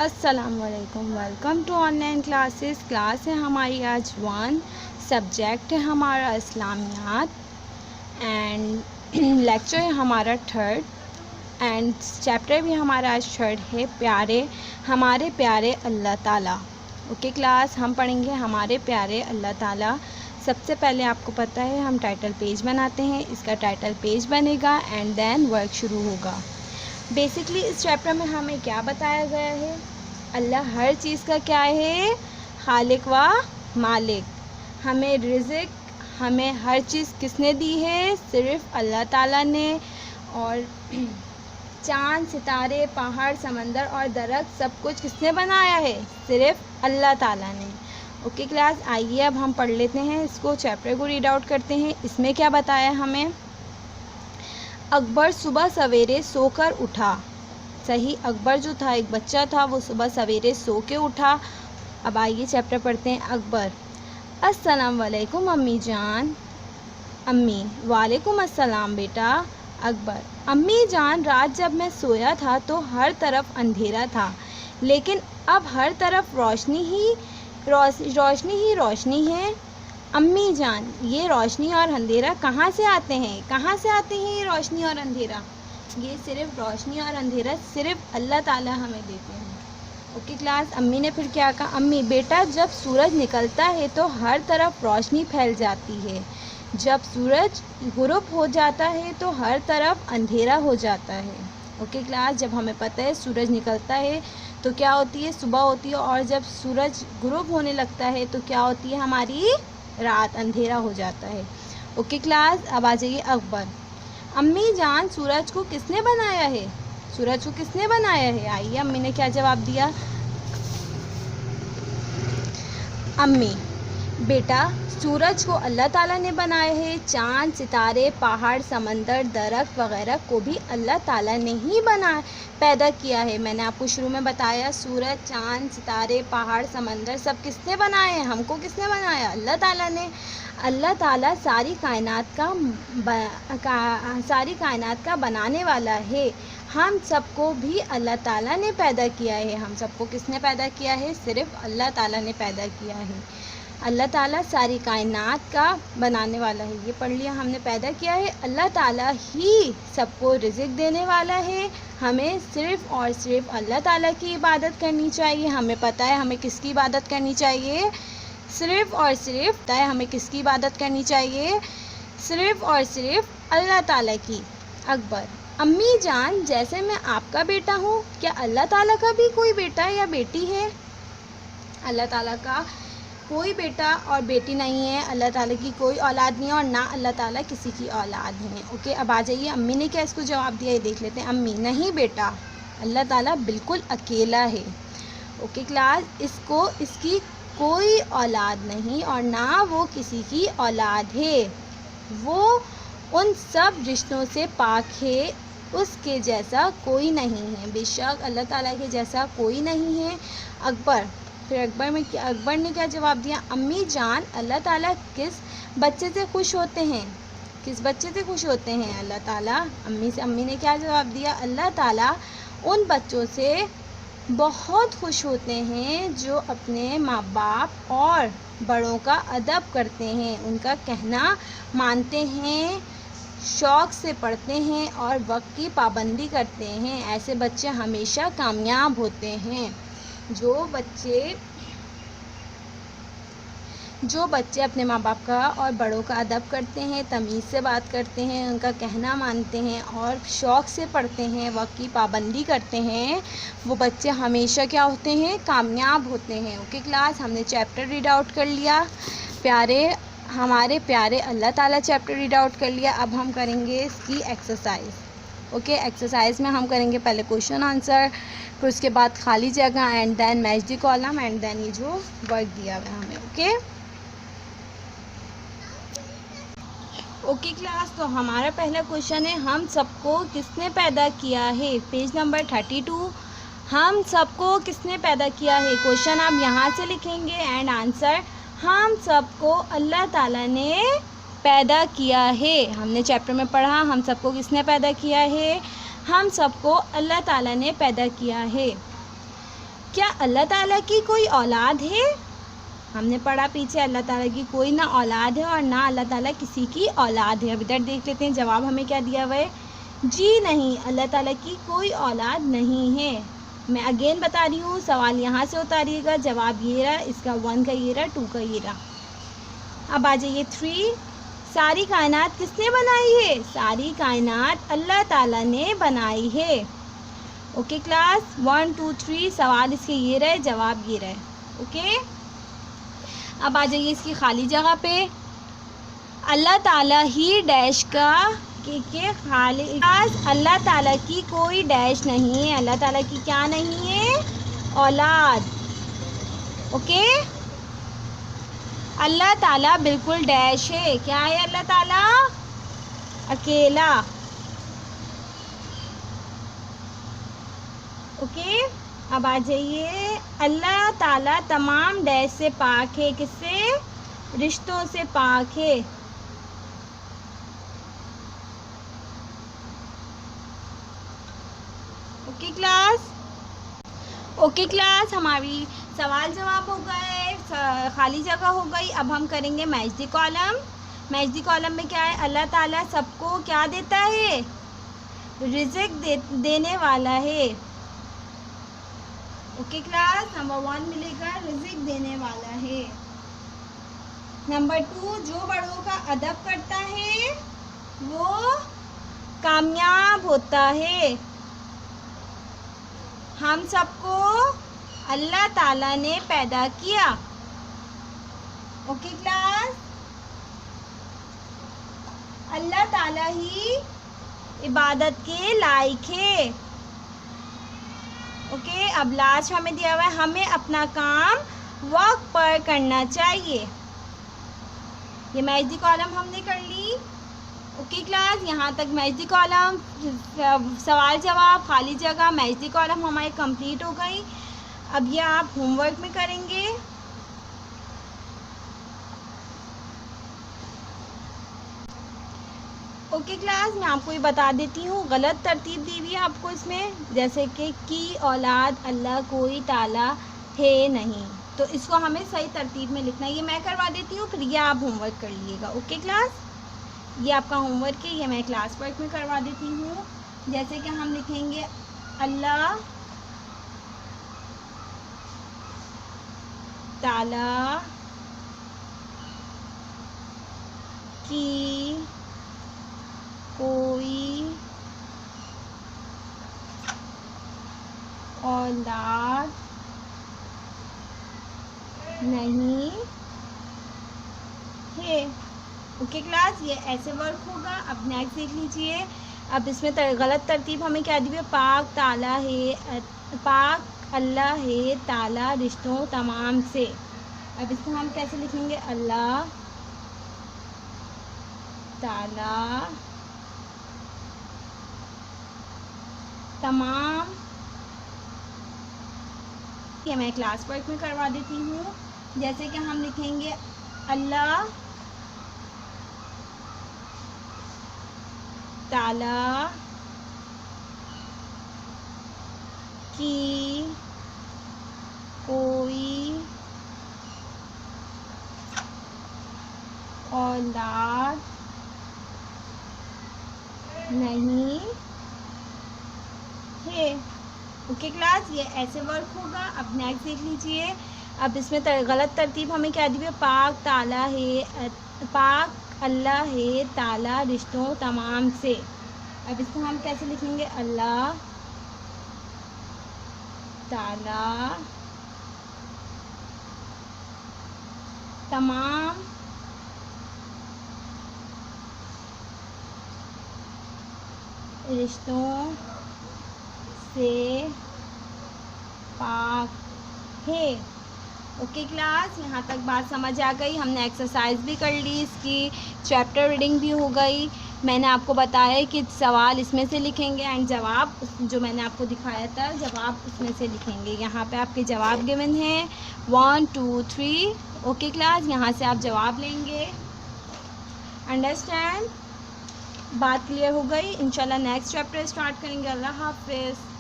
السلام علیکم، welcome to online classes. Class ہے ہماری آج 1، سبجیکٹ ہے ہمارا اسلامیات اینڈ لیکچر ہے ہمارا 3rd اینڈ چیپٹر بھی ہمارا آج 3rd ہے، ہمارے پیارے اللہ تعالیٰ۔ اوکے کلاس، ہم پڑھیں گے ہمارے پیارے اللہ تعالیٰ۔ سب سے پہلے آپ کو پتہ ہے ہم ٹائٹل پیج بناتے ہیں، اس کا ٹائٹل پیج بنے گا اینڈ دین ورک شروع ہوگا۔ بیسکلی اس چیپٹر میں ہمیں کیا بتایا گیا ہے؟ اللہ ہر چیز کا کیا ہے؟ خالق و مالک۔ ہمیں رزق، ہمیں ہر چیز کس نے دی ہے؟ صرف اللہ تعالیٰ نے۔ اور چاند، ستارے، پہاڑ، سمندر اور درخت سب کچھ کس نے بنایا ہے؟ صرف اللہ تعالیٰ نے۔ اوکے کلاس، آئیے اب ہم پڑھ لیتے ہیں اس کو، چیپٹر کو ریڈ آؤٹ کرتے ہیں۔ اس میں کیا بتایا ہمیں؟ اکبر صبح سویرے سو کر اٹھا۔ صحیح، اکبر جو تھا ایک بچہ تھا، وہ صبح سویرے سو کے اٹھا۔ اب آئیے چیپٹر پڑھتے ہیں۔ اکبر: السلام علیکم امی جان۔ امی: وعلیکم السلام بیٹا۔ اکبر: امی جان، رات جب میں سویا تھا تو ہر طرف اندھیرا تھا، لیکن اب ہر طرف روشنی ہی روشنی ہے۔ امی جان، یہ روشنی اور اندھیرا کہاں سے آتے ہیں؟ کہاں سے آتے ہیں یہ روشنی اور اندھیرا؟ یہ صرف روشنی اور اندھیرا صرف اللہ تعالیٰ ہمیں دیتے ہیں۔ اوکے کلاس، امی نے پھر کیا کہا؟ امی: بیٹا، جب سورج نکلتا ہے تو ہر طرف روشنی پھیل جاتی ہے، جب سورج غروب ہو جاتا ہے تو ہر طرف اندھیرا ہو جاتا ہے۔ اوکے کلاس، جب ہمیں پتہ ہے سورج نکلتا ہے تو کیا ہوتی ہے؟ صبح ہوتی ہے، اور جب سورج غروب ہونے لگتا ہے تو کیا ہوتی ہے؟ ہماری رات، اندھیرا ہو جاتا ہے۔ اوکے کلاس، اب آ جائیے اکبر: امی جان، سورج کو کس نے بنایا ہے؟ سورج کو کس نے بنایا ہے؟ آئیے امی نے کیا جواب دیا؟ امی: بیٹا، سورج کو اللہ تعالیٰ نے بنایا ہے، چاند، ستارے، پہاڑ، سمندر، درخت وغیرہ کو بھی اللہ تعالیٰ نے ہی پیدا کیا ہے۔ میں نے آپ کو شروع میں بتایا، سورج، چاند، ستارے، پہاڑ، سمندر سب کس نے بنائے ہیں؟ ہم کو کس نے بنایا؟ اللہ تعالیٰ نے۔ اللہ تعالیٰ ساری کائنات کا بنانے والا ہے۔ ہم سب کو بھی اللہ تعالیٰ نے پیدا کیا ہے۔ ہم سب کو کس نے پیدا کیا ہے؟ صرف اللہ تعالیٰ نے پیدا کیا ہے۔ اللہ تعالیٰ ساری کائنات کا بنانے والا ہے، یہ پڑھ لیا ہم نے۔ پیدا کیا ہے، اللہ تعالیٰ ہی سب کو رزق دینے والا ہے۔ ہمیں صرف اور صرف اللہ تعالیٰ کی عبادت کرنی چاہیے۔ ہمیں پتہ ہے ہمیں کس کی عبادت کرنی چاہیے؟ صرف اور صرف پتہ ہے ہمیں کس کی عبادت کرنی چاہیے؟ صرف اور صرف اللہ تعالیٰ کی۔ اکبر: امی جان، جیسے میں آپ کا بیٹا ہوں، کیا اللہ تعالیٰ کا بھی کوئی بیٹا یا بیٹی ہے؟ اللہ تعالیٰ کا کوئی بیٹا اور بیٹی نہیں ہے، اللہ تعالیٰ کی کوئی اولاد نہیں ہے، اور نہ اللہ تعالیٰ کسی کی اولاد ہے۔ اوکے، اب آ جائیے امی نے کیا اس کو جواب دیا، یہ دیکھ لیتے ہیں۔ امی: نہیں بیٹا، اللہ تعالیٰ بالکل اکیلا ہے۔ اوکے کلاس، اس کی کوئی اولاد نہیں اور نہ وہ کسی کی اولاد ہے، وہ ان سب رشتوں سے پاک ہے، اس کے جیسا کوئی نہیں ہے، بے شک اللہ تعالیٰ کے جیسا کوئی نہیں ہے۔ اکبر: پھر اکبر نے کیا جواب دیا؟ امی جان، اللہ تعالیٰ کس بچے سے خوش ہوتے ہیں؟ کس بچے سے خوش ہوتے ہیں اللہ تعالیٰ؟ امی نے کیا جواب دیا؟ اللہ تعالیٰ ان بچوں سے بہت خوش ہوتے ہیں جو اپنے ماں باپ اور بڑوں کا ادب کرتے ہیں، ان کا کہنا مانتے ہیں، شوق سے پڑھتے ہیں اور وقت کی پابندی کرتے ہیں۔ ایسے بچے ہمیشہ کامیاب ہوتے ہیں۔ جو بچے اپنے ماں باپ کا اور بڑوں کا ادب کرتے ہیں، تمیز سے بات کرتے ہیں، ان کا کہنا مانتے ہیں اور شوق سے پڑھتے ہیں، وقت کی پابندی کرتے ہیں، وہ بچے ہمیشہ کیا ہوتے ہیں؟ کامیاب ہوتے ہیں۔ اوکے کلاس، ہم نے چیپٹر ریڈ آؤٹ کر لیا، ہمارے پیارے اللہ تعالیٰ چیپٹر ریڈ آؤٹ کر لیا۔ اب ہم کریں گے اس کی ایکسرسائز۔ اوکے، ایکسرسائز میں ہم کریں گے پہلے کوشچن آنسر، پھر اس کے بعد خالی جگہ، and then match the column, and then یہ جو ورک دیا ہوا ہے ہمیں۔ اوکے کلاس، تو ہمارا پہلا کوشچن ہے، ہم سب کو کس نے پیدا کیا ہے؟ پیج نمبر 32، ہم سب کو کس نے پیدا کیا ہے؟ کوشچن آپ یہاں سے لکھیں گے اینڈ آنسر: ہم سب کو اللہ تعالیٰ نے پیدا کیا ہے۔ ہم نے چیپٹر میں پڑھا ہم سب کو کس نے پیدا کیا ہے؟ ہم سب کو اللہ تعالیٰ نے پیدا کیا ہے۔ کیا اللہ تعالیٰ کی کوئی اولاد ہے؟ ہم نے پڑھا پیچھے اللہ تعالیٰ کی کوئی نہ اولاد ہے اور نہ اللہ تعالیٰ کسی کی اولاد ہے. اب ادھر دیکھ لیتے ہیں جواب ہمیں کیا دیا ہوا ہے. جی نہیں، اللہ تعالیٰ کی کوئی اولاد نہیں ہے. میں اگین بتا رہی ہوں، سوال یہاں سے اتاریے گا، جواب یہ رہا، اس کا 1 کا یہ رہا، 2 کا یہ رہا. اب آ جائیے 3. ساری کائنات کس نے بنائی ہے؟ ساری کائنات اللہ تعالیٰ نے بنائی ہے. اوکے کلاس، 1 2 3 سوال اس کے یہ رہے، جواب یہ رہے. اوکے، اب آ جائیے اس کی خالی جگہ پہ. اللہ تعالیٰ ہی ڈیش کا کہ خالق، اللہ تعالیٰ کی کوئی ڈیش نہیں ہے. اللہ تعالیٰ کی کیا نہیں ہے؟ اولاد. اوکے، اللہ تعالیٰ بالکل ڈیش ہے. کیا ہے اللہ تعالیٰ؟ اکیلا. اوکے، اب آ جائیے اللہ تعالیٰ تمام ڈیش سے پاک ہے. کس سے؟ رشتوں سے پاک ہے. اوکے کلاس، اوکے کلاس، ہماری سوال جواب ہو گئے، خالی جگہ ہو گئی. اب ہم کریں گے match the column. Match the column میں کیا ہے؟ اللہ تعالیٰ سب کو کیا دیتا ہے؟ رزق دینے والا ہے. اوکے کلاس، نمبر 1 ملے گا رزق دینے والا ہے. نمبر 2، جو بڑوں کا ادب کرتا ہے وہ کامیاب ہوتا ہے. ہم سب کو اللہ تعالیٰ نے پیدا کیا. اوکے کلاس، اللہ تعالیٰ ہی عبادت کے لائق ہے. اوکے، اب لاسٹ ہمیں دیا ہوا ہے ہمیں اپنا کام وقت پر کرنا چاہیے. یہ میچ دی کالم ہم نے کر لی. اوکے کلاس، یہاں تک میچ دی کالم، سوال جواب، خالی جگہ، میچ دی کالم ہماری کمپلیٹ ہو گئی. اب یہ آپ ہوم ورک میں کریں گے. اوکے کلاس، میں آپ کو یہ بتا دیتی ہوں، غلط ترتیب دی ہوئی ہے آپ کو اس میں، جیسے کہ کی اولاد اللہ کوئی تعالیٰ ہے نہیں، تو اس کو ہمیں صحیح ترتیب میں لکھنا ہے. یہ میں کروا دیتی ہوں، پھر یہ آپ ہوم ورک کر لیے گا. اوکے کلاس، یہ آپ کا ہوم ورک ہے، یہ میں کلاس ورک میں کروا دیتی ہوں. جیسے کہ ہم لکھیں گے اللہ تعالیٰ کی کوئی اولاد نہیں ہے. اوکے کلاس، یہ ایسے ورک ہوگا. اب نیکسٹ دیکھ لیجئے. اب اس میں غلط ترتیب ہمیں کیا دی ہے؟ پاک تعالیٰ ہے، پاک اللہ ہے تعالیٰ رشتوں تمام سے. اب اس کو ہم کیسے لکھیں گے؟ اللہ تعالیٰ تمام، یہ میں کلاس ورک میں کروا دیتی ہوں. جیسے کہ ہم لکھیں گے اللہ تعالیٰ کی کوئی اولاد نہیں ہے. اوکے کلاس، یہ ایسے ورک ہوگا. اب نیکسٹ دیکھ لیجئے. اب اس میں غلط ترتیب ہمیں کیا دی ہے؟ پاک تعالیٰ ہے، پاک اللہ ہے تعالیٰ رشتوں تمام سے. اب اس کو ہم کیسے لکھیں گے؟ اللہ تعالیٰ تمام رشتوں سے پاک ہے. اوکے کلاس، یہاں تک بات سمجھ آ گئی. ہم نے ایکسرسائز بھی کر لی، اس کی چیپٹر ریڈنگ بھی ہو گئی. میں نے آپ کو بتایا کہ سوال اس میں سے لکھیں گے اینڈ جواب جو میں نے آپ کو دکھایا تھا جواب اس میں سے لکھیں گے. یہاں پہ آپ کے جواب گیون ہیں 1 2 3. اوکے کلاس، یہاں سے آپ جواب لیں گے. انڈرسٹینڈ؟ بات کلیئر ہو گئی. انشاءاللہ نیکسٹ چیپٹر اسٹارٹ کریں گے. اللہ حافظ.